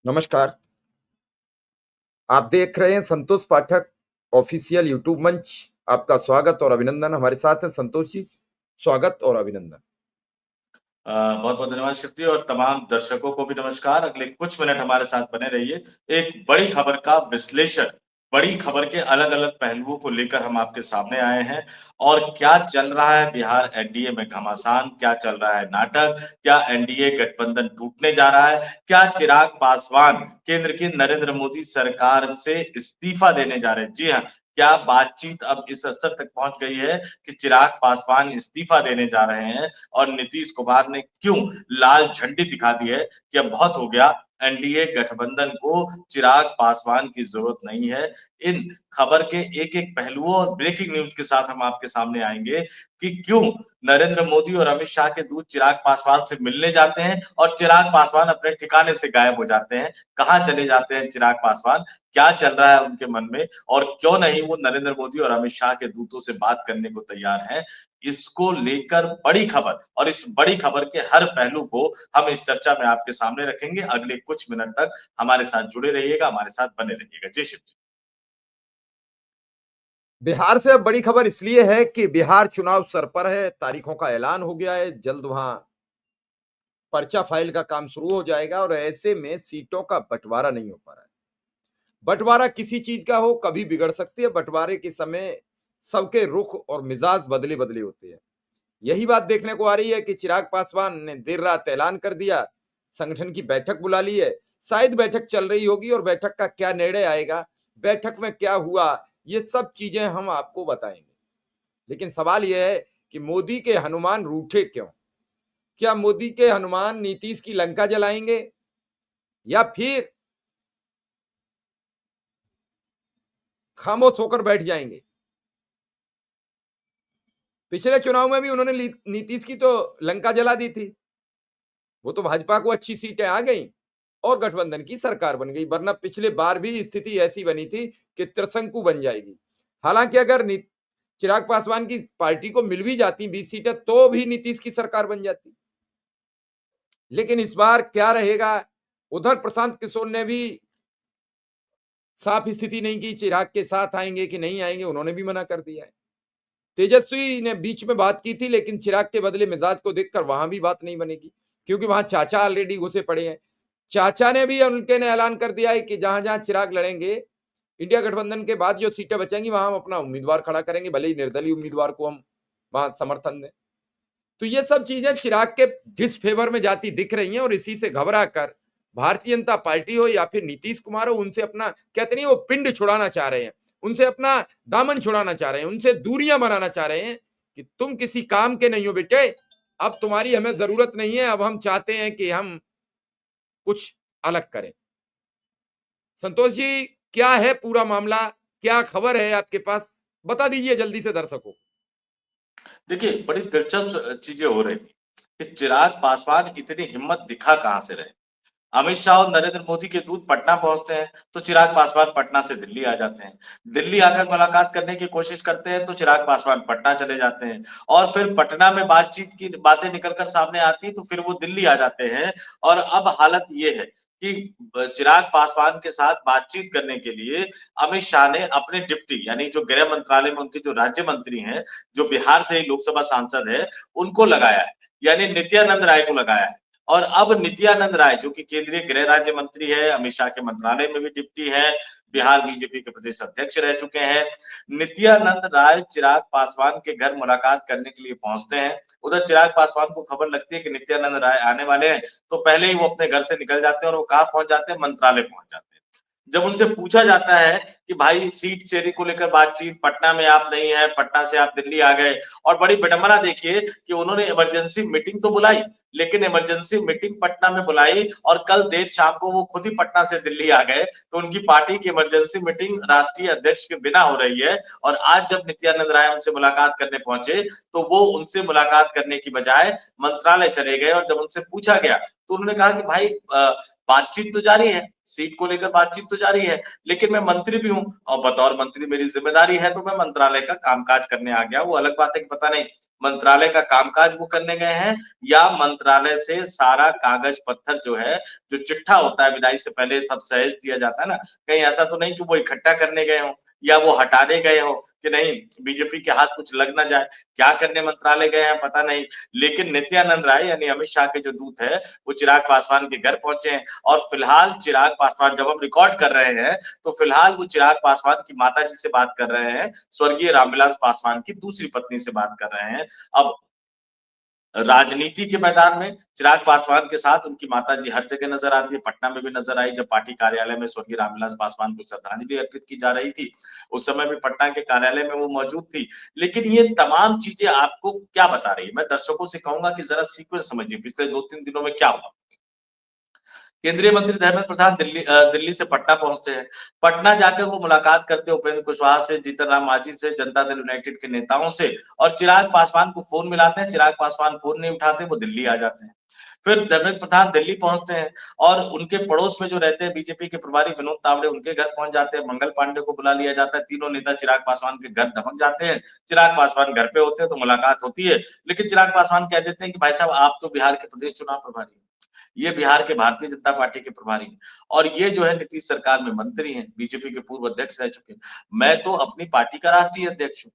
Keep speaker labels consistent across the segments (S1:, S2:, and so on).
S1: नमस्कार। आप देख रहे हैं संतोष पाठक ऑफिशियल यूट्यूब मंच। आपका स्वागत और अभिनंदन। हमारे साथ हैं संतोष जी। स्वागत और अभिनंदन।
S2: बहुत-बहुत धन्यवाद शिव जी और तमाम दर्शकों को भी नमस्कार। अगले कुछ मिनट हमारे साथ बने रहिए। एक बड़ी खबर का विश्लेषण, बड़ी खबर के अलग-अलग पहलुओं को लेकर हम आपके सामने आए हैं और क्या चल रहा है बिहार एनडीए में घमासान, क्या चल रहा है नाटक, क्या एनडीए गठबंधन टूटने जा रहा है, क्या चिराग पासवान केंद्र की नरेंद्र मोदी सरकार से इस्तीफा देने जा रहे हैं? जी हाँ, क्या बातचीत अब इस स्तर तक पहुँच गई है कि चिराग पासवान इस्तीफा देने जा रहे हैं और नीतीश कुमार ने क्यों लाल झंडी दिखा दी है कि अब बहुत हो गया, एनडीए गठबंधन को चिराग पासवान की जरूरत नहीं है। इन खबर के एक-एक पहलुओं और ब्रेकिंग न्यूज़ के साथ हम आपके सामने आएँगे कि क्यों नरेंद्र मोदी और अमित शाह के दूत चिराग पासवान से मिलने जाते हैं और चिराग पासवान अपने ठिकाने से गायब हो जाते हैं। कहाँ चले जाते हैं चिराग पासवान? क्या चल रहा है उनके मन में और क्यों नहीं वो नरेंद्र मोदी और अमित शाह के दूतों से बात करने को तैयार हैं? इसको लेकर बड़ी खबर और इस बड़ी खबर के हर पहलू को हम इस चर्चा में आपके सामने रखेंगे। अगले कुछ मिनट तक हमारे साथ जुड़े रहिएगा, हमारे साथ बने रहिएगा। जी शिव जी।
S1: बिहार से अब बड़ी खबर इसलिए है कि बिहार चुनाव सर पर है, तारीखों का ऐलान हो गया है, जल्द वहां पर्चा फाइल का काम शुरू हो जाएगा और ऐसे में सीटों का बंटवारा नहीं हो पा रहा है। बंटवारा किसी चीज का हो कभी बिगड़ सकती है। बंटवारे के समय सबके रुख और मिजाज बदले बदले होते हैं। यही बात देखने को आ रही है कि चिराग पासवान ने देर रात ऐलान कर दिया, संगठन की बैठक बुला ली है। शायद बैठक चल रही होगी और बैठक का क्या निर्णय आएगा, बैठक में क्या हुआ, ये सब चीजें हम आपको बताएंगे। लेकिन सवाल यह है कि मोदी के हनुमान रूठे क्यों? क्या मोदी के हनुमान नीतीश की लंका जलाएंगे या फिर खामोश होकर बैठ जाएंगे? पिछले चुनाव में भी उन्होंने नीतीश की तो लंका जला दी थी। वो तो भाजपा को अच्छी सीटें आ गई और गठबंधन की सरकार बन गई, वरना पिछले बार भी स्थिति ऐसी बनी थी कि त्रिशंकु बन जाएगी। हालांकि अगर चिराग पासवान की पार्टी को मिल भी जाती 20 सीटें तो भी नीतीश की सरकार बन जाती। लेकिन इस बार क्या रहेगा? उधर प्रशांत किशोर ने भी साफ स्थिति नहीं की, चिराग के साथ आएंगे कि नहीं आएंगे, उन्होंने भी मना कर दिया है। तेजस्वी ने बीच में बात की थी, लेकिन चिराग के बदले मिजाज को देखकर वहां भी बात नहीं बनेगी, क्योंकि वहां चाचा ऑलरेडी घुसे पड़े हैं। चाचा ने भी उनके ने ऐलान कर दिया है कि जहां जहां चिराग लड़ेंगे, इंडिया गठबंधन के बाद जो सीटें बचेंगी वहां हम अपना उम्मीदवार खड़ा करेंगे, भले ही निर्दलीय उम्मीदवार को हम वहां समर्थन दें। तो ये सब चीजें चिराग के डिसफेवर में जाती दिख रही हैं और इसी से घबरा कर भारतीय जनता पार्टी हो या फिर नीतीश कुमार हो, उनसे अपना कहते नहीं वो पिंड छुड़ाना चाह रहे हैं, उनसे अपना दामन छुड़ाना चाह रहे हैं, उनसे दूरियां बनाना चाह रहे हैं कि तुम किसी काम के नहीं हो बेटे, अब तुम्हारी हमें जरूरत नहीं है, अब हम चाहते हैं कि हम कुछ अलग करें। संतोष जी, क्या है पूरा मामला? क्या खबर है आपके पास? बता दीजिए जल्दी से दर्शकों।
S2: देखिए, बड़ी दिलचस्प चीज़ें हो रही हैं कि चिराग पासवान इतनी हिम्मत दिखा कहाँ से रहे? अमित शाह और नरेंद्र मोदी के दूत पटना पहुंचते हैं तो चिराग पासवान पटना से दिल्ली आ जाते हैं। दिल्ली आकर मुलाकात करने की कोशिश करते हैं तो चिराग पासवान पटना चले जाते हैं और फिर पटना में बातचीत की बातें निकलकर सामने आती तो फिर वो दिल्ली आ जाते हैं और अब हालत ये है कि चिराग पासवान के साथ बातचीत करने के लिए अमित शाह ने अपने डिप्टी यानी जो गृह मंत्रालय में उनके जो राज्य मंत्री हैं, जो बिहार से ही लोकसभा सांसद है, उनको लगाया है, यानी नित्यानंद राय को लगाया है। और अब नित्यानंद राय जो कि केंद्रीय गृह राज्य मंत्री है, अमित शाह के मंत्रालय में भी डिप्टी है, बिहार बीजेपी के प्रदेश अध्यक्ष रह चुके हैं। नित्यानंद राय चिराग पासवान के घर मुलाकात करने के लिए पहुंचते हैं। उधर चिराग पासवान को खबर लगती है कि नित्यानंद राय आने वाले हैं, तो पहले ही वो अपने घर से निकल जाते हैं और वो कहाँ पहुंच जाते हैं? मंत्रालय पहुंच जाते हैं। जब उनसे पूछा जाता है कि भाई सीट शेयरिंग को लेकर बातचीत, पटना में आप नहीं है, पटना से आप दिल्ली आ गए और बड़ी विडंबना देखिए कि उन्होंने इमरजेंसी मीटिंग तो बुलाई, लेकिन इमरजेंसी मीटिंग पटना में बुलाई और कल देर शाम को वो खुद ही पटना से दिल्ली आ गए। तो उनकी पार्टी की इमरजेंसी मीटिंग राष्ट्रीय अध्यक्ष के बिना हो रही है और आज जब नित्यानंद राय उनसे मुलाकात करने पहुंचे, तो वो उनसे मुलाकात करने की बजाय मंत्रालय चले गए और जब उनसे पूछा गया, तो उन्होंने कहा कि भाई बातचीत तो जारी है, सीट को लेकर बातचीत तो जारी है, लेकिन मैं मंत्री भी हूँ और बतौर मंत्री मेरी जिम्मेदारी है तो मैं मंत्रालय का कामकाज करने आ गया। वो अलग बात है कि पता नहीं मंत्रालय का कामकाज वो करने गए हैं या मंत्रालय से सारा कागज पत्थर जो है, जो चिट्ठा होता है विदाई से पहले सब सहेज दिया जाता है ना, कहीं ऐसा तो नहीं कि वो इकट्ठा करने गए हों या वो हटाने गए हों कि नहीं बीजेपी के हाथ कुछ लग ना जाए। क्या करने मंत्रालय गए हैं पता नहीं। लेकिन नित्यानंद राय यानी अमित शाह के जो दूत है, वो चिराग पासवान के घर पहुंचे हैं और फिलहाल चिराग पासवान जब हम रिकॉर्ड कर रहे हैं, तो फिलहाल वो चिराग पासवान की माताजी से बात कर रहे हैं, स्वर्गीय रामविलास पासवान की दूसरी पत्नी से बात कर रहे हैं। अब राजनीति के मैदान में चिराग पासवान के साथ उनकी माताजी हर जगह नजर आती है, पटना में भी नजर आई जब पार्टी कार्यालय में स्वर्गीय रामविलास पासवान को श्रद्धांजलि अर्पित की जा रही थी, उस समय भी पटना के कार्यालय में वो मौजूद थी। लेकिन ये तमाम चीजें आपको क्या बता रही है? मैं दर्शकों से कहूँगा कि जरा सीक्वेंस समझिए, पिछले 2-3 दिनों में क्या हुआ? केंद्रीय मंत्री धर्मेंद्र प्रधान दिल्ली से पटना पहुंचे हैं। पटना जाकर वो मुलाकात करते हैं उपेंद्र कुशवाहा से, जीतन राम मांझी से, जनता दल यूनाइटेड के नेताओं से और चिराग पासवान को फोन मिलाते हैं। चिराग पासवान फोन नहीं उठाते, वो दिल्ली आ जाते हैं। फिर धर्मेंद्र प्रधान दिल्ली पहुंचते हैं और उनके पड़ोस में जो रहते हैं बीजेपी के प्रभारी विनोद तावड़े, उनके घर पहुंच जाते हैं। मंगल पांडे को बुला लिया जाता है। तीनों नेता चिराग पासवान के घर दबक जाते हैं। चिराग पासवान घर पे होते हैं तो मुलाकात होती है। लेकिन चिराग पासवान कह देते हैं कि भाई साहब आप तो बिहार के प्रदेश चुनाव प्रभारी हैं। ये बिहार के भारतीय जनता पार्टी के प्रभारी हैं और ये जो है नीतीश सरकार में मंत्री हैं, बीजेपी के पूर्व अध्यक्ष रह चुके हैं। मैं तो अपनी पार्टी का राष्ट्रीय अध्यक्ष हूँ।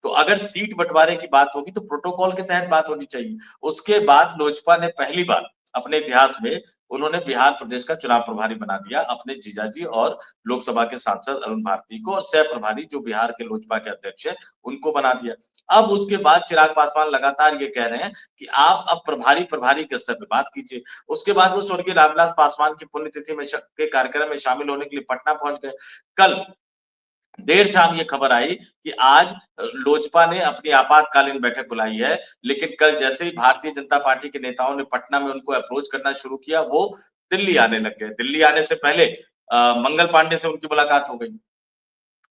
S2: तो अगर सीट बंटवारे की बात होगी तो प्रोटोकॉल के तहत बात होनी चाहिए। उसके बाद लोजपा ने पहली बार अपने इतिहास में उन्होंने बिहार प्रदेश का चुनाव प्रभारी बना दिया अपने जीजाजी और लोकसभा के सांसद अरुण भारती को और सह प्रभारी जो बिहार के लोजपा के अध्यक्ष है, उनको बना दिया। अब उसके बाद चिराग पासवान लगातार ये कह रहे हैं कि आप अब प्रभारी के स्तर पे बात कीजिए। उसके बाद वो स्वर्गीय रामविलास पासवान की पुण्यतिथि में के कार्यक्रम में शामिल होने के लिए पटना पहुंच गए। कल देर शाम ये खबर आई कि आज लोजपा ने अपनी आपातकालीन बैठक बुलाई है, लेकिन कल जैसे ही भारतीय जनता पार्टी के नेताओं ने पटना में उनको अप्रोच करना शुरू किया, वो दिल्ली आने लग गए। दिल्ली आने से पहले मंगल पांडे से उनकी मुलाकात हो गई।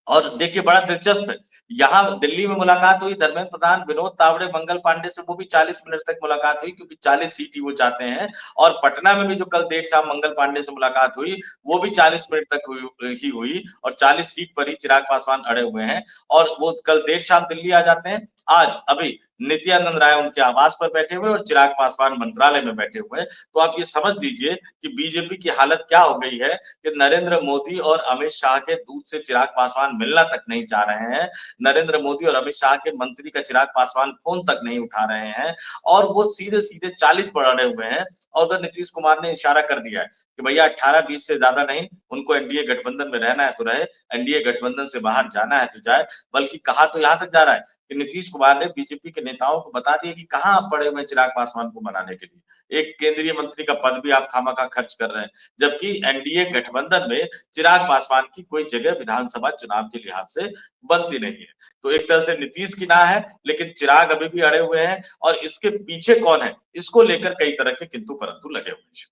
S2: और देखिए बड़ा दिलचस्प है, यहाँ दिल्ली में मुलाकात हुई धर्मेंद्र प्रधान, विनोद तावड़े, मंगल पांडे से वो भी 40 मिनट तक मुलाकात हुई क्योंकि 40 सीट ही वो चाहते हैं और पटना में भी जो कल देर शाम मंगल पांडे से मुलाकात हुई, वो भी 40 मिनट तक हुई और 40 सीट पर ही चिराग पासवान अड़े हुए हैं और वो कल देर शाम दिल्ली आ जाते हैं। आज अभी नित्यानंद राय उनके आवास पर बैठे हुए और चिराग पासवान मंत्रालय में बैठे हुए हैं। तो आप ये समझ लीजिए कि बीजेपी की हालत क्या हो गई है कि नरेंद्र मोदी और अमित शाह के दूत से चिराग पासवान मिलना तक नहीं चाह रहे हैं। नरेंद्र मोदी और अमित शाह के मंत्री का चिराग पासवान फ़ोन तक नहीं उठा रहे हैं और वो सीधे-सीधे 40 पर अड़े हुए हैं और उधर नीतीश कुमार ने इशारा कर दिया है कि भैया 18-20 से ज़्यादा नहीं, उनको एनडीए गठबंधन में रहना है तो रहे, एनडीए गठबंधन से बाहर जाना है तो जाए। बल्कि कहा तो यहाँ तक जा रहा है कि नीतीश कुमार ने बीजेपी के नेताओं को बता दिया कि कहाँ आप पड़े हुए हैं चिराग पासवान को मनाने के लिए। एक केंद्रीय मंत्री का पद भी आप खामखा खर्च कर रहे हैं। जबकि एनडीए गठबंधन में चिराग पासवान की कोई जगह विधानसभा चुनाव के लिहाज से बनती नहीं है। तो एक तरह से नीतीश की ना है, लेकिन चिराग अभी भी अड़े हुए हैं और इसके पीछे कौन है, इसको लेकर कई तरह के किंतु परंतु लगे हुए हैं।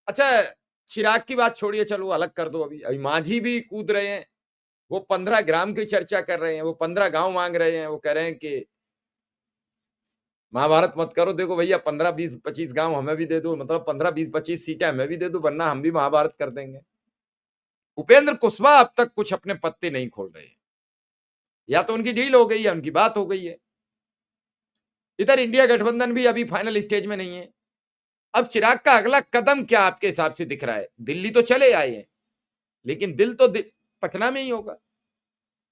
S1: अच्छा, चिराग की बात छोड़िए, चलो अलग कर दो अभी। अभी मांझी भी कूद रहे हैं, वो 15 ग्राम की चर्चा कर रहे हैं, वो 15 गाँव माँग रहे हैं, वो कह रहे हैं कि महाभारत मत करो, देखो भैया 15, 20, 25 गाँव हमें भी दे दो, मतलब 15, 20, 25 सीटें हमें भी दे दो, वरना हम भी महाभारत कर देंगे। उपेंद्र कुशवाहा अब तक कुछ अपने पत्ते नहीं खोल रहे हैं। या तो उनकी डील हो गई है, उनकी बात हो गई है। इधर इंडिया गठबंधन भी अभी फाइनल स्टेज में नहीं है। अब चिराग का अगला कदम क्या आपके हिसाब से दिख रहा है? दिल्ली तो चले आए हैं, लेकिन दिल तो पटना में ही होगा।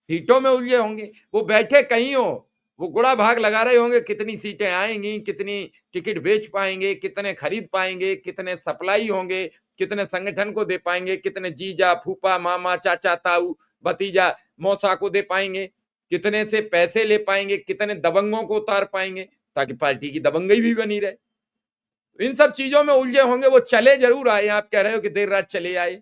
S1: सीटों में उलझे होंगे, वो बैठे कहीं हो, वो गुड़ा भाग लगा रहे होंगे, कितनी सीटें आएंगी, कितनी टिकट बेच पाएंगे, कितने खरीद पाएंगे, कितने सप्लाई होंगे, कितने संगठन को दे पाएंगे, कितने जीजा, फूफा, मामा, चाचा, ताऊ, भतीजा, मौसा को दे पाएंगे, कितने से पैसे ले पाएंगे, कितने दबंगों को उतार पाएंगे, ताकि पार्टी की दबंगई भी बनी रहे। इन सब चीजों में उलझे होंगे। वो चले जरूर आए, आप कह रहे हो कि देर रात चले आए।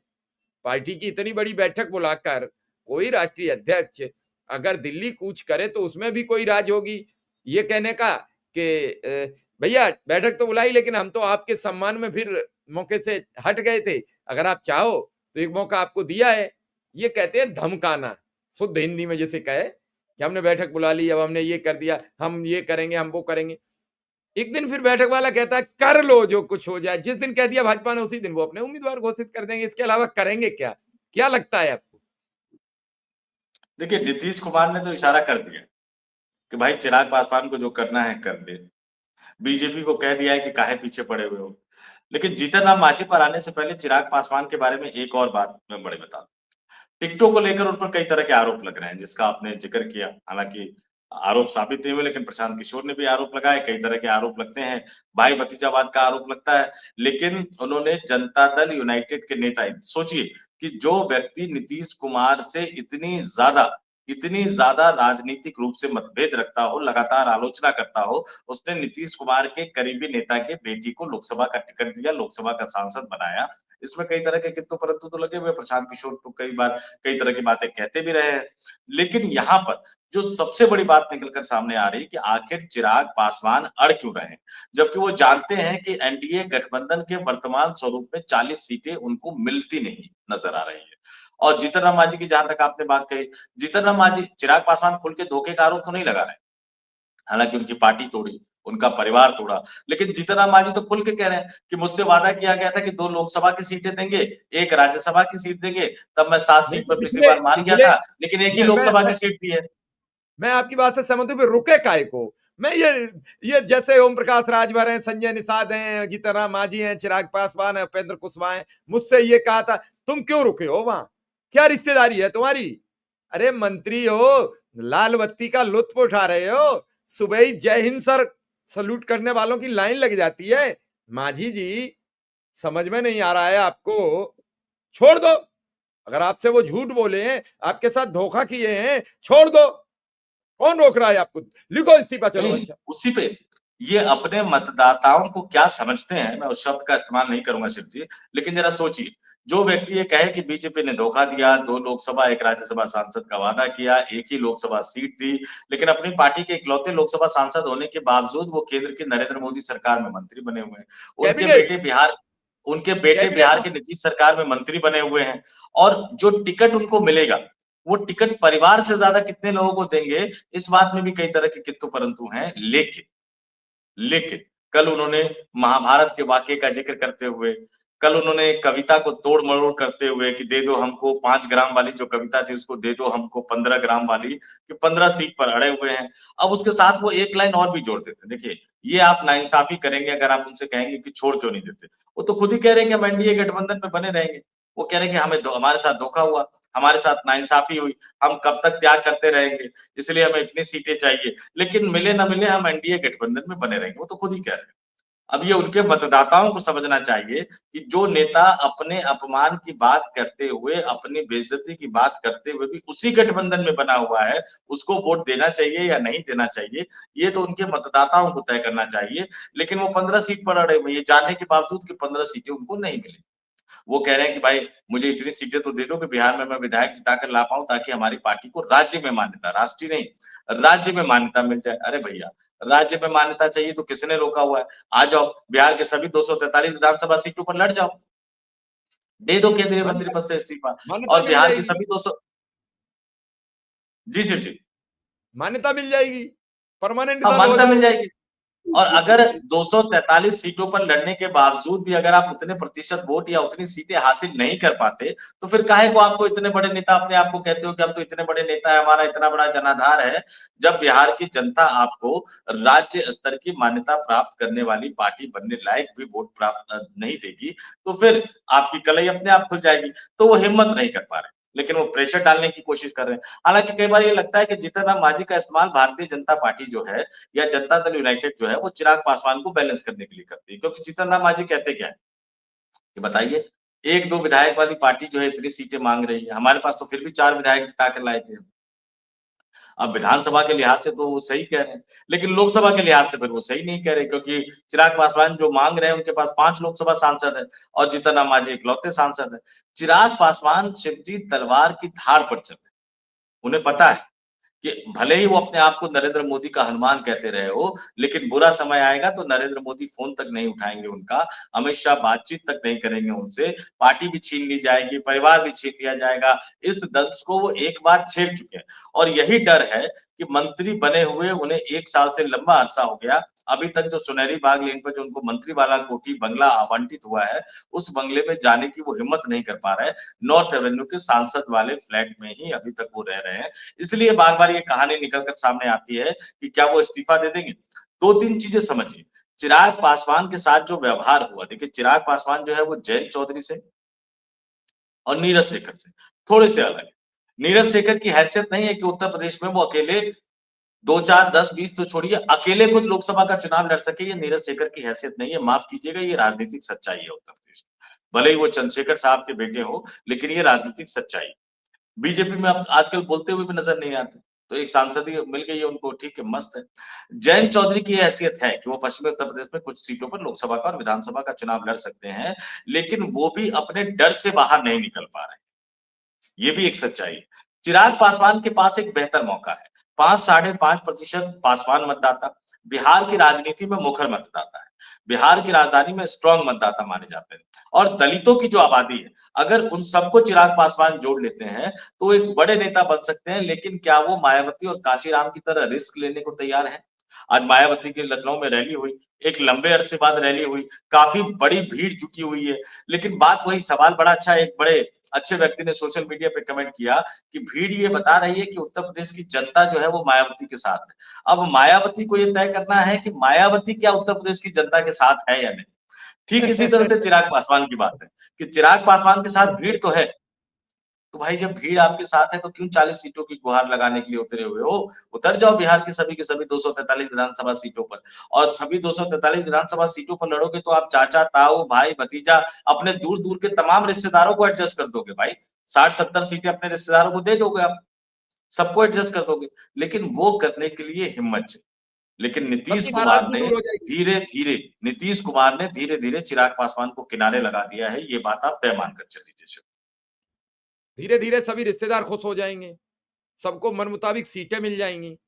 S1: पार्टी की इतनी बड़ी बैठक बुलाकर कोई राष्ट्रीय अध्यक्ष अगर दिल्ली कूच करे तो उसमें भी कोई राज होगी, ये कहने का कि भैया बैठक तो बुलाई, लेकिन हम तो आपके सम्मान में फिर मौके से हट गए थे, अगर आप चाहो तो एक मौका आपको दिया है। ये कहते हैं धमकाना, शुद्ध हिंदी में जैसे कहे कि हमने बैठक बुला ली, अब हमने ये कर दिया, हम ये करेंगे, हम वो करेंगे। एक दिन फिर बैठक वाला कहता है कर लो जो कुछ हो जाए। जिस दिन कह दिया भाजपा ने उसी दिन वो अपने उम्मीदवार घोषित कर देंगे। इसके अलावा करेंगे क्या? क्या लगता है आपको?
S2: देखिए नीतीश कुमार ने तो इशारा कर दिया कि भाई चिराग पासवान को जो करना है कर ले। बीजेपी को कह दिया है कि काहे पीछे पड़े हुए हो। लेकिन जीतन राम मांझी पर आने से पहले चिराग पासवान के बारे में एक और बात मैं बड़े बता दूं। टिकटों को लेकर उन पर कई तरह के आरोप लग रहे हैं, जिसका आपने जिक्र किया। हालाँकि आरोप साबित नहीं हुए, लेकिन प्रशांत किशोर ने भी आरोप लगाए, कई तरह के आरोप लगते हैं, भाई-भतीजावाद का आरोप लगता है। लेकिन उन्होंने जनता दल यूनाइटेड के नेता सोचिए कि जो व्यक्ति नीतीश कुमार से इतनी ज़्यादा राजनीतिक रूप से मतभेद रखता हो, लगातार आलोचना करता हो, उसने नीतीश कुमार के करीबी नेता के बेटी को लोकसभा का टिकट दिया, लोकसभा का सांसद बनाया। इसमें कई तरह के किंतु-परंतु तो लगे हुए हैं, प्रशांत किशोर तो कई बार कई तरह की बातें कहते भी रहे हैं। लेकिन यहाँ पर जो सबसे बड़ी बात निकल कर सामने आ रही है कि आखिर चिराग पासवान अड़ क्यों रहे हैं? जबकि वो जानते हैं कि एनडीए गठबंधन के वर्तमान स्वरूप में 40 सीटें उनको मिलती नहीं नज़र आ रही है। और जीतन राम मांझी की जहाँ तक आपने बात कही, जीतन राम मांझी चिराग पासवान खुल के धोखे का आरोप तो नहीं लगा रहे हैं। हालाँकि उनकी पार्टी तोड़ी, उनका परिवार तोड़ा, लेकिन जीतन राम मांझी तो खुल के कह रहे हैं कि मुझसे वादा किया गया था कि 2 लोकसभा की सीटें देंगे, 1 राज्यसभा की सीट देंगे, तब मैं 7
S1: नहीं
S2: सीट
S1: तो
S2: पर पिछली
S1: पिछले
S2: बार मान गया
S1: पिछले
S2: था, लेकिन 1 ही
S1: मैं मैं
S2: लोकसभा
S1: मैं
S2: की सीट दी है।
S1: मैं आपकी बात से सहमत हूँ, फिर रुके काहे को? मैं ये जैसे ओम प्रकाश राजभर हैं, संजय निषाद हैं, जीतनराम मांझी हैं, चिराग पासवान हैं, उपेंद्र कुशवाहा हैं, मुझसे ये कहा था, तुम क्यों रुके हो वहां? क्या रिश्तेदारी है तुम्हारी? अरे मंत्री हो, लाल बत्ती का लुत्फ उठा रहे हो, सुबह ही जय हिंद सर सल्यूट करने वालों की लाइन लग जाती है। मांझी जी, समझ में नहीं आ रहा है आपको, छोड़ दो। अगर आपसे वो झूठ बोले हैं, आपके साथ धोखा किए हैं, छोड़ दो। कौन रोक रहा है आपको? लिखो इस्तीफा, चलो
S2: नहीं,
S1: अच्छा।
S2: उसी पे ये अपने मतदाताओं को क्या समझते हैं, मैं उस शब्द का इस्तेमाल नहीं करूँगा शिव जी, लेकिन ज़रा सोचिए, जो व्यक्ति ये कहे कि बीजेपी ने धोखा दिया, 2 लोकसभा, 1 राज्यसभा सांसद का वादा किया, 1 ही लोकसभा सीट दी, लेकिन अपनी पार्टी के इकलौते लोकसभा सांसद होने के बावजूद वो केंद्र की नरेंद्र मोदी सरकार में मंत्री बने हुए हैं। उनके
S1: कैबिनेट
S2: बेटे बिहार उनके बेटे
S1: कैबिनेट
S2: बिहार की नीतीश सरकार में मंत्री बने हुए हैं और जो टिकट उनको मिलेगा, वो टिकट परिवार से ज़्यादा कितने लोगों को देंगे, इस बात में भी कई तरह के किंतु-परंतु हैं। लेकिन कल उन्होंने महाभारत के वाक़ये का ज़िक्र करते हुए, कल उन्होंने कविता को तोड़-मरोड़ करते हुए कि दे दो हमको 5 ग्राम वाली जो कविता थी उसको दे दो हमको 15 ग्राम वाली, कि 15 सीट पर अड़े हुए हैं। अब उसके साथ वो एक लाइन और भी जोड़ देते हैं। देखिए, ये आप नाइंसाफ़ी करेंगे अगर आप उनसे कहेंगे कि छोड़ क्यों नहीं देते? वो तो खुद ही कह रहे हैं कि हम एनडीए गठबंधन में बने रहेंगे। वो कह रहे हैं कि हमारे साथ धोखा हुआ, हमारे साथ नाइंसाफ़ी हुई, हम कब तक त्याग करते रहेंगे, इसलिए हमें इतनी सीटें चाहिए। लेकिन मिले ना मिले हम एनडीए गठबंधन में बने रहेंगे, वो तो खुद ही कह रहे हैं। अब ये उनके मतदाताओं को समझना चाहिए कि जो नेता अपने अपमान की बात करते हुए, अपनी बेइज्जती की बात करते हुए भी उसी गठबंधन में बना हुआ है, उसको वोट देना चाहिए या नहीं देना चाहिए, ये तो उनके मतदाताओं को तय करना चाहिए। लेकिन वो 15 सीट पर अड़े हुए हैं, ये जानने के बावजूद कि 15 सीटें उनको नहीं मिली। वो कह रहे हैं कि भाई मुझे इतनी सीटें तो दे दो कि बिहार में मैं विधायक जिता कर ला पाऊँ ताकि हमारी पार्टी को राज्य में मान्यता, राष्ट्रीय नहीं, राज्य में मान्यता मिल जाए। अरे भैया, राज्य में मान्यता चाहिए तो किसने रोका हुआ है? आ जाओ, बिहार के सभी 243 विधानसभा सीटों पर लड़ जाओ, दे दो केंद्रीय मंत्री
S1: मान्यता
S2: पद से इस्तीफा
S1: मान्यता
S2: और
S1: मिल
S2: बिहार की
S1: जाएगी।
S2: सभी 200 जी, शिव जी।
S1: मान्यता मिल जाएगी, परमानेंट
S2: हाँ,
S1: दल हो
S2: मान्यता मिल
S1: जाओगे।
S2: जाएगी। और अगर 243 सीटों पर लड़ने के बावजूद भी अगर आप उतने प्रतिशत वोट या उतनी सीटें हासिल नहीं कर पाते, तो फिर काहे को आपको इतने बड़े नेता अपने आप को कहते हो कि हम तो इतने बड़े नेता हैं, हमारा इतना बड़ा जनाधार है। जब बिहार की जनता आपको राज्य स्तर की मान्यता प्राप्त करने वाली पार्टी बनने लायक भी वोट प्राप्त नहीं देगी, तो फिर आपकी कलई अपने आप खुल जाएगी। तो वो हिम्मत नहीं कर पा रहे, लेकिन वो प्रेशर डालने की कोशिश कर रहे हैं। हालाँकि कई बार ये लगता है कि जीतन राम मांझी का इस्तेमाल भारतीय जनता पार्टी जो है या जनता दल यूनाइटेड जो है वो चिराग पासवान को बैलेंस करने के लिए करती है। क्योंकि जीतन राम मांझी कहते क्या है कि बताइए 1-2 विधायक वाली पार्टी जो है इतनी सीटें माँग रही है। हमारे पास तो फिर भी 4 विधायक जिता कर लाए थे हम। अब विधानसभा के लिहाज से तो वो सही कह रहे हैं, लेकिन लोकसभा के लिहाज से फिर वो सही नहीं कह रहे क्योंकि चिराग पासवान जो माँग रहे हैं उनके पास 5 लोकसभा सांसद हैं और जीतन राम मांझी इकलौते सांसद हैं। चिराग पासवान शिवजी तलवार की धार पर चल रहे हैं। उन्हें पता है कि भले ही वो अपने आप को नरेंद्र मोदी का हनुमान कहते रहे हो, लेकिन बुरा समय आएगा तो नरेंद्र मोदी फ़ोन तक नहीं उठाएँगे उनका, अमित शाह बातचीत तक नहीं करेंगे उनसे, पार्टी भी छीन ली जाएगी, परिवार भी छीन लिया जाएगा। इस दंश को वो एक बार छेड़ चुके हैं और यही डर है कि मंत्री बने हुए उन्हें 1 साल से लंबा अरसा हो गया, अभी तक जो सुनहरी बाग लेन पर जो उनको मंत्री वाला कोठी बंगला आवंटित हुआ है, उस बंगले में जाने की वो हिम्मत नहीं कर पा रहे हैं। नॉर्थ एवेन्यू के सांसद वाले फ्लैट में ही अभी तक वो रह रहे हैं। इसलिए बार-बार ये कहानी निकल कर सामने आती है कि क्या वो इस्तीफा दे देंगे? 2-3 चीज़ें समझिए। चिराग पासवान के साथ जो व्यवहार हुआ, देखिए चिराग पासवान जो है वो जयंत चौधरी से और नीरज शेखर से थोड़े से अलग है। नीरज शेखर की हैसियत नहीं है कि उत्तर प्रदेश में वो अकेले 2, 4, 10, 20 तो छोड़िए, अकेले खुद लोकसभा का चुनाव लड़ सके, ये नीरज शेखर की हैसियत नहीं है। माफ कीजिएगा, ये राजनीतिक सच्चाई है उत्तर प्रदेश की। भले ही वो चंद्रशेखर साहब के बेटे हों, लेकिन ये राजनीतिक सच्चाई है। बीजेपी में अब आजकल बोलते हुए भी नजर नहीं आते। तो एक सांसद ही मिल गई है उनको, ठीक है, मस्त है। जयंत चौधरी की ये हैसियत है कि वो पश्चिमी उत्तर प्रदेश में कुछ सीटों पर लोकसभा का और विधानसभा का चुनाव लड़ सकते हैं, लेकिन वो भी अपने डर से बाहर नहीं निकल पा रहे हैं। ये भी एक सच्चाई है। चिराग पासवान के पास एक बेहतर मौका है। 5 साढ़े 5% पासवान मतदाता, बिहार की राजनीति में मुखर मतदाता है। बिहार की राजधानी में स्ट्रॉन्ग मतदाता माने जाते हैं और दलितों की जो आबादी है, अगर उन सबको चिराग पासवान जोड़ लेते हैं, तो एक बड़े नेता बन सकते हैं, लेकिन क्या वो मायावती और काशीराम की तरह रिस्क लेने को तैयार हैं? आज मायावती की लखनऊ में रैली हुई, एक लंबे अरसे बाद रैली हुई, काफ़ी बड़ी भीड़ जुटी हुई है, लेकिन बात वही सवाल बड़ा अच्छा एक बड़े अच्छे व्यक्ति ने सोशल मीडिया पे कमेंट किया कि भीड़ ये बता रही है कि उत्तर प्रदेश की जनता जो है वो मायावती के साथ है। अब मायावती को ये तय करना है कि मायावती क्या उत्तर प्रदेश की जनता के साथ है या नहीं। ठीक इसी तरह से चिराग पासवान की बात है कि चिराग पासवान के साथ भीड़ तो है, तो भाई जब भीड़ आपके साथ है तो क्यों 40 सीटों की गुहार लगाने के लिए उतरे हुए हो? उतर जाओ बिहार की सभी 243 विधानसभा सीटों पर और सभी 243 विधानसभा सीटों पर लड़ोगे तो आप चाचा, ताऊ, भाई, भतीजा अपने दूर-दूर के तमाम रिश्तेदारों को एडजस्ट कर दोगे भाई। 60-70 सीटें अपने रिश्तेदारों को दे दोगे आप, सबको एडजस्ट कर दोगे। लेकिन वो करने के लिए हिम्मत चाहिए। लेकिन
S1: सबकी नाराजगी दूर हो जाएगी।
S2: धीरे-धीरे नीतीश कुमार ने धीरे-धीरे चिराग पासवान को किनारे लगा दिया है, ये बात आप तय मान कर चलिए।
S1: धीरे-धीरे सभी रिश्तेदार खुश हो जाएँगे, सबको मन मुताबिक सीटें मिल जाएँगी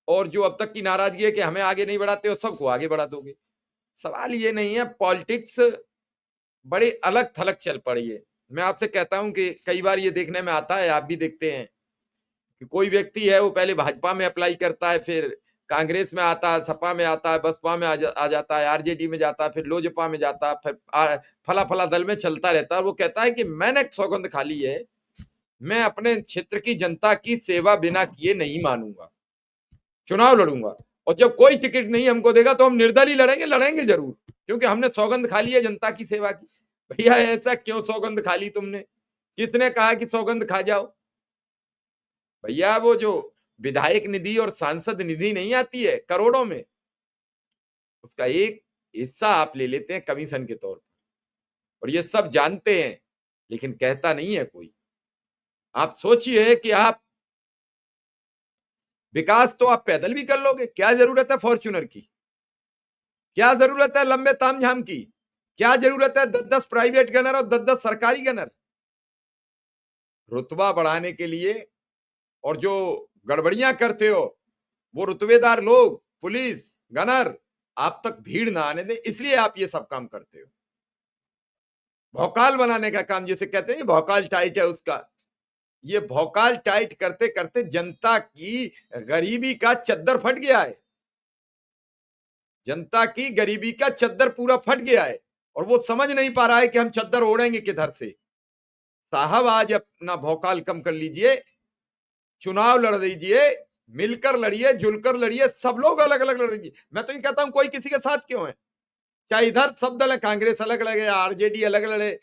S1: और जो अब तक की नाराजगी है कि हमें आगे नहीं बढ़ाते हो, सबको आगे बढ़ा दोगे। सवाल ये नहीं है, पॉलिटिक्स बड़ी अलग-थलग चल पड़ी है। मैं आपसे कहता हूँ कि कई बार ये देखने में आता है, आप भी देखते हैं, कि कोई व्यक्ति है वो पहले भाजपा में अप्लाई करता है, फिर कांग्रेस में आता है, सपा में आता है, बसपा में आ जाता है, आरजेडी में जाता है, फिर लोजपा में जाता है, फिर फला-फला दल में चलता रहता है। वो कहता है कि मैंने सौगंध खा ली है, मैं अपने क्षेत्र की जनता की सेवा बिना किए नहीं मानूंगा, चुनाव लड़ूंगा और जब कोई टिकट नहीं हमको देगा तो हम निर्दलीय लड़ेंगे, लड़ेंगे जरूर, क्योंकि हमने सौगंध खा ली है जनता की सेवा की। भैया ऐसा क्यों सौगंध खा ली तुमने? किसने कहा कि सौगंध खा जाओ? भैया वो जो विधायक निधि और सांसद निधि नहीं आती है करोड़ों में, उसका एक हिस्सा आप ले लेते हैं कमीशन के तौर पर और ये सब जानते हैं, लेकिन कहता नहीं है कोई। आप सोचिए कि आप विकास तो आप पैदल भी कर लोगे, क्या जरूरत है फॉर्च्यूनर की? क्या जरूरत है लंबे तामझाम की? क्या जरूरत है 10-10 प्राइवेट गनर और 10-10 सरकारी गनर? रुतबा बढ़ाने के लिए और जो गड़बड़ियां करते हो, वो रुतबेदार लोग, पुलिस, गनर, आप तक भीड़ ना आने दें, इसलिए आप ये सब काम करते हो। भौकाल बनाने का काम जिसे कहते हैं, भौकाल टाइट है उसका। ये भौकाल टाइट करते करते जनता की गरीबी का चद्दर फट गया है। जनता की गरीबी का चद्दर पूरा फट गया है और वो समझ नहीं पा रहा है कि हम चद्दर ओढ़ेंगे किधर से। साहब आज अपना भौकाल कम कर लीजिए, चुनाव लड़ लीजिए, मिलकर लड़िए, जुलकर लड़िए, सब लोग अलग अलग लड़ेंगे। मैं तो ये कहता हूं कोई किसी के साथ क्यों है? चाहे इधर सब दल है, कांग्रेस अलग लड़े, आरजेडी अलग लड़े,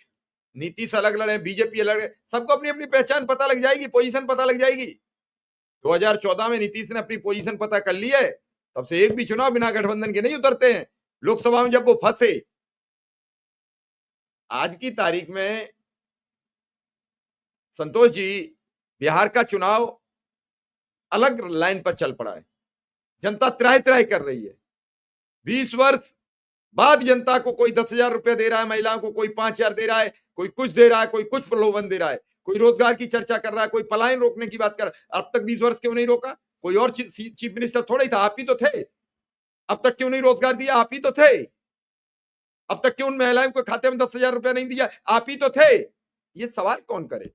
S1: नीतीश अलग लड़े, बीजेपी अलग लड़े, सबको अपनी अपनी पहचान पता लग जाएगी, पोजीशन पता लग जाएगी। 2014 में नीतीश ने अपनी पोजीशन पता कर ली है, तब से एक भी चुनाव बिना गठबंधन के नहीं उतरते हैं। लोकसभा में जब वो फंसे, आज की तारीख में संतोष जी, बिहार का चुनाव अलग लाइन पर चल पड़ा है। जनता त्राहि त्राहि कर रही है। 20 वर्ष बाद जनता को कोई 10,000 रुपए दे रहा है, महिलाओं को कोई 5,000 दे रहा है, कोई कुछ दे रहा है, कोई कुछ प्रलोभन दे रहा है, कोई रोजगार की चर्चा कर रहा है, कोई पलायन रोकने की बात कर रहा है। अब तक 20 वर्ष क्यों नहीं रोका? कोई और चीफ मिनिस्टर थोड़ा ही था, आप ही तो थे। अब तक क्यों नहीं रोजगार दिया? आप ही तो थे। अब तक क्यों उन महिलाओं के खाते में 10,000 रुपया नहीं दिया? आप ही तो थे। ये सवाल कौन करे?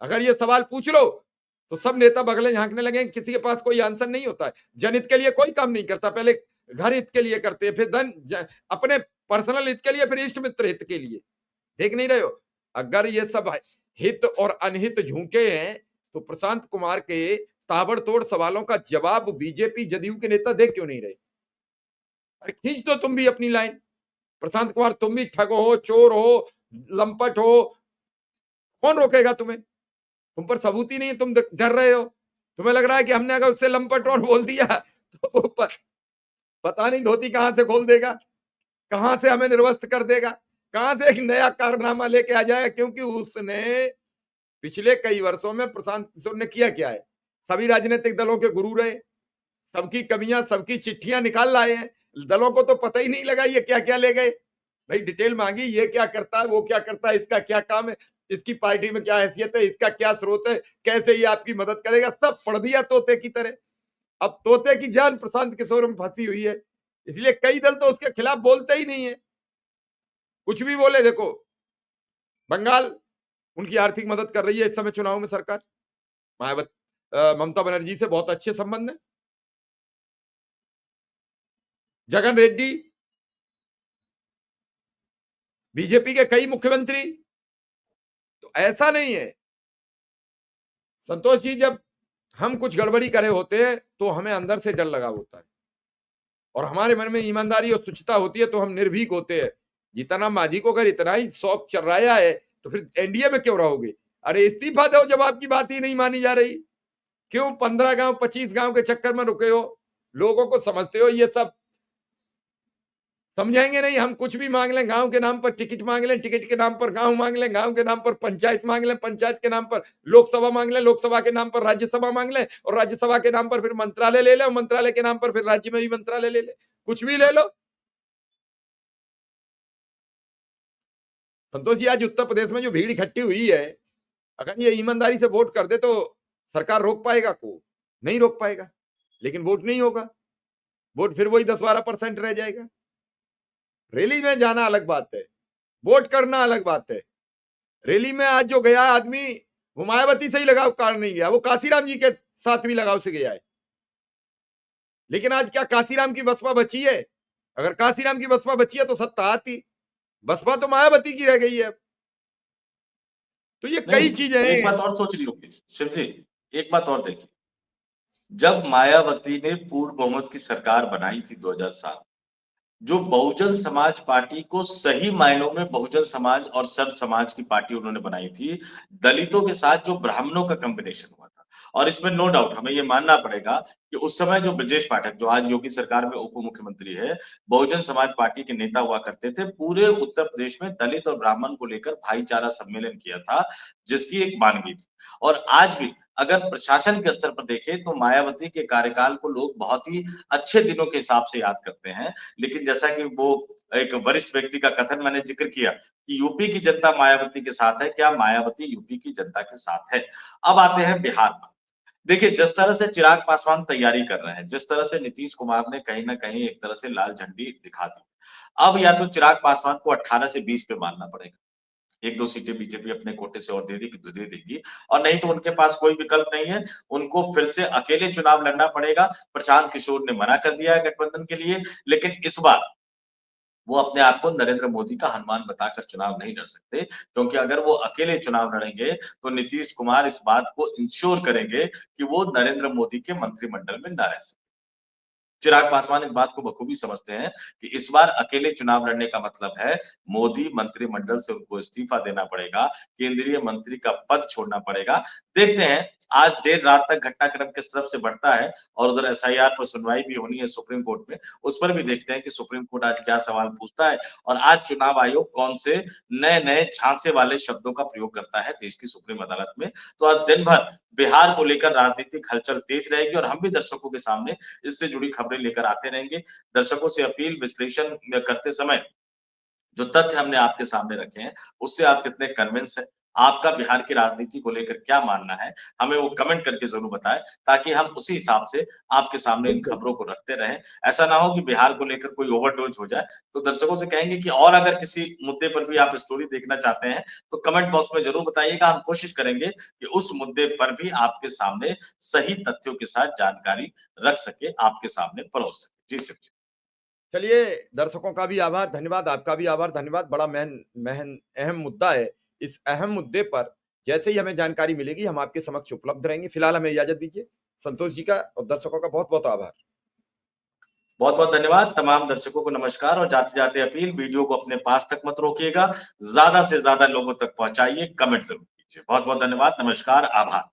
S1: अगर ये सवाल पूछ लो तो सब नेता बगले झांकने लगे, किसी के पास कोई आंसर नहीं होता है। जनहित के लिए कोई काम नहीं करता, पहले घर हित के लिए करते हैं, फिर अपने पर्सनल हित के लिए, फिर इष्ट मित्र हित के लिए। देख नहीं रहे हो? अगर ये सब हित और अनहित झूठे हैं, तो प्रशांत कुमार के ताबड़तोड़ सवालों का जवाब बीजेपी, जदयू के नेता देख क्यों नहीं रहे? अरे खींच दो तुम भी अपनी लाइन। प्रशांत कुमार, तुम भी ठग हो, चोर हो, लंपट हो, कौन रोकेगा तुम्हें? तुम पर सबूत ही नहीं है, तुम डर रहे हो। तुम्हें लग रहा है कि हमने अगर उससे लंपट और बोल दिया तो वो पता नहीं धोती कहां से खोल देगा, कहां से हमें निर्वस्त्र कर देगा, कहां से एक नया कारनामा लेके आ जाएगा। क्योंकि उसने पिछले कई वर्षों में प्रशांत किशोर ने किया क्या है? सभी राजनीतिक दलों के गुरु रहे, सबकी कमियां, सबकी चिट्ठियां निकाल लाए हैं। दलों को तो पता ही नहीं लगा ये क्या क्या ले गए। भाई डिटेल मांगी, ये क्या करता है, वो क्या करता है, इसका क्या काम है, इसकी पार्टी में क्या हैसियत है, इसका क्या स्रोत है, कैसे ये आपकी मदद करेगा, सब पढ़ दिया तोते की तरह। अब तोते की जान प्रशांत किशोर में फंसी हुई है, इसलिए कई दल तो उसके खिलाफ बोलते ही नहीं है। कुछ भी बोले, देखो बंगाल उनकी आर्थिक मदद कर रही है इस समय चुनाव में सरकार, मायावती ममता बनर्जी से बहुत अच्छे संबंध है। जगन रेड्डी, बीजेपी के कई मुख्यमंत्री, तो ऐसा नहीं है। संतोष जी, जब हम कुछ गड़बड़ी करे होते हैं तो हमें अंदर से डर लगा होता है, और हमारे मन में ईमानदारी और शुचिता होती है तो हम निर्भीक होते हैं। जीतन मांझी को अगर इतना ही शौक चर्राया है तो फिर एनडीए में क्यों रहोगे? अरे इस्तीफा दो जब आपकी बात ही नहीं मानी जा रही। क्यों 15 गांव 25 गांव के चक्कर में रुके हो? लोगों को समझते हो ये सब समझेंगे नहीं। हम कुछ भी मांग लें, गांव के नाम पर टिकट मांग लें, टिकट के नाम पर गांव मांग लें, गांव के नाम पर पंचायत मांग लें, पंचायत के नाम पर लोकसभा मांग लें, लोकसभा के नाम पर राज्यसभा मांग लें, और राज्यसभा के नाम पर फिर मंत्रालय ले लें, और मंत्रालय के नाम पर फिर राज्य में भी मंत्रालय ले लें। कुछ भी ले लो। संतोष जी, आज उत्तर प्रदेश में जो भीड़ इकट्ठी हुई है, अगर ये ईमानदारी से वोट कर दे तो सरकार रोक पाएगा को? नहीं रोक पाएगा। लेकिन वोट नहीं होगा, वोट फिर वही 10-12% रह जाएगा। रैली में जाना अलग बात है, वोट करना अलग बात है। रैली में आज जो गया आदमी, वो मायावती से ही लगाव कारण नहीं गया, वो काशीराम जी के साथ भी लगाव से गया है। लेकिन आज क्या काशीराम की बसपा बची है? अगर काशीराम की बसपा बची है तो सत्ता आती। बसपा तो मायावती की रह गई है। तो ये
S2: नहीं,
S1: कई चीजें
S2: एक
S1: हैं।
S2: बात और सोच रही होगी शिव जी, एक बात और देखिए, जब मायावती ने पूर्ण बहुमत की सरकार बनाई थी 2007, जो बहुजन समाज पार्टी को सही मायनों में बहुजन समाज और सर्व समाज की पार्टी उन्होंने बनाई थी, दलितों के साथ जो ब्राह्मणों का कॉम्बिनेशन हुआ था। और इसमें नो डाउट हमें ये मानना पड़ेगा कि उस समय जो ब्रजेश पाठक, जो आज योगी सरकार में उप मुख्यमंत्री है, बहुजन समाज पार्टी के नेता हुआ करते थे। पूरे उत्तर प्रदेश में दलित और ब्राह्मण को लेकर भाईचारा सम्मेलन किया था, जिसकी एक मानवी थी। और आज भी अगर प्रशासन के स्तर पर देखें तो मायावती के कार्यकाल को लोग बहुत ही अच्छे दिनों के हिसाब से याद करते हैं। लेकिन जैसा कि वो एक वरिष्ठ व्यक्ति का कथन मैंने जिक्र किया कि यूपी की जनता मायावती के साथ है, क्या मायावती यूपी की जनता के साथ है? अब आते हैं बिहार पर। देखिए, जिस तरह से चिराग पासवान तैयारी कर रहे हैं, जिस तरह से नीतीश कुमार ने कहीं न कहीं एक तरह से लाल झंडी दिखा दी। अब या तो चिराग पासवान को 18 से 20 पे मानना पड़ेगा। 1-2 सीटें बीजेपी अपने कोटे से और दे देगी तो दे देगी, और नहीं तो उनके पास कोई विकल्प नहीं है। उनको फिर से अकेले चुनाव लड़ना पड़ेगा। प्रशांत किशोर ने मना कर दिया है गठबंधन के लिए, लेकिन इस बार वो अपने आप को नरेंद्र मोदी का हनुमान बताकर चुनाव नहीं लड़ सकते, क्योंकि अगर वो अकेले चुनाव लड़ेंगे, तो नीतीश कुमार इस बात को इंश्योर करेंगे कि वो नरेंद्र मोदी के मंत्रिमंडल में ना रह सकें। चिराग पासवान इस बात को बखूबी समझते हैं कि इस बार अकेले चुनाव लड़ने का मतलब है मोदी मंत्रिमंडल से उनको इस्तीफा देना पड़ेगा, केंद्रीय मंत्री का पद छोड़ना पड़ेगा। देखते हैं आज देर रात तक घटनाक्रम किस तरफ से बढ़ता है, और उधर एसआईआर पर सुनवाई भी होनी है सुप्रीम कोर्ट में। उस पर भी देखते हैं कि सुप्रीम कोर्ट आज क्या सवाल पूछता है, और आज चुनाव आयोग कौन से नए-नए झांसे वाले शब्दों का प्रयोग करता है देश की सुप्रीम अदालत में। तो आज दिन भर बिहार को लेकर राजनीतिक हलचल तेज रहेगी, और हम भी दर्शकों के सामने इससे जुड़ी खबरें लेकर आते रहेंगे। दर्शकों से अपील, विश्लेषण करते समय जो तथ्य हमने आपके सामने रखे हैं, उससे आप कितने कन्विंस हैं, आपका बिहार की राजनीति को लेकर क्या मानना है, हमें वो कमेंट करके ज़रूर बताएँ, ताकि हम उसी हिसाब से आपके सामने इन
S1: बिल्कुल।
S2: खबरों को रखते रहें। ऐसा ना हो कि बिहार को लेकर कोई ओवरडोज़ हो जाए। तो दर्शकों से कहेंगे कि और अगर किसी मुद्दे पर भी आप स्टोरी देखना चाहते हैं, तो कमेंट बॉक्स में ज़रूर बताइएगा। हम कोशिश करेंगे कि उस मुद्दे पर भी आपके सामने सही तथ्यों के साथ जानकारी रख सके, आपके सामने परोस सके। जी, शिव जी।
S1: चलिए, दर्शकों का भी आभार, धन्यवाद, आपका भी आभार, धन्यवाद। बड़ा महन महन अहम मुद्दा है। इस अहम मुद्दे पर जैसे ही हमें जानकारी मिलेगी, हम आपके समक्ष उपलब्ध रहेंगे। फिलहाल हमें इजाज़त दीजिए। संतोष जी का और दर्शकों का बहुत-बहुत आभार।
S2: बहुत-बहुत धन्यवाद। तमाम दर्शकों को नमस्कार और जाते-जाते अपील, वीडियो को अपने पास तक मत रोकिएगा। ज़्यादा से ज़्यादा लोगों तक पहुँचाइए, कमेंट ज़रूर कीजिए। बहुत-बहुत धन्यवाद, नमस्कार, आभार।